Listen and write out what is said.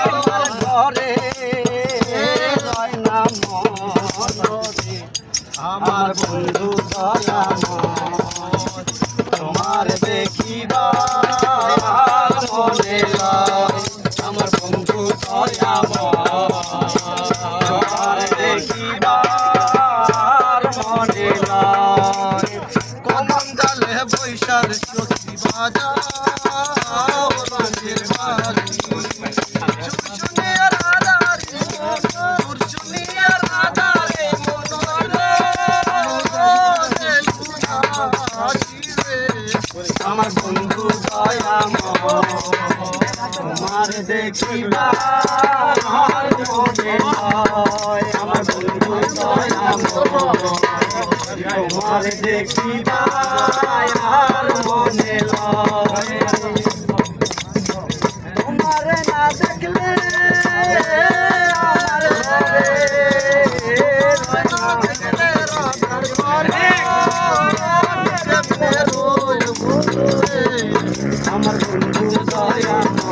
আমার ঘরে রয় না মনরে আমার বন্ধু দয়াময় তোমার দেখিবার মনে লয় আমার বন্ধু দয়াময় তোমার দেখিবার মনে লয় কমন জালে বৈশার সখী বাজাও রাজের বাড়ি শুনিয়ার আদারে শুনিয়ার আদারে আমার বন্ধু দয়াময় তোমার দেখিবার মনে লয় আমার বন্ধু দয়াময় তোমার দেখিবার মনে লয় তোমার না দেখলে আমার ঘরে আমার বন্ধু দয়াময়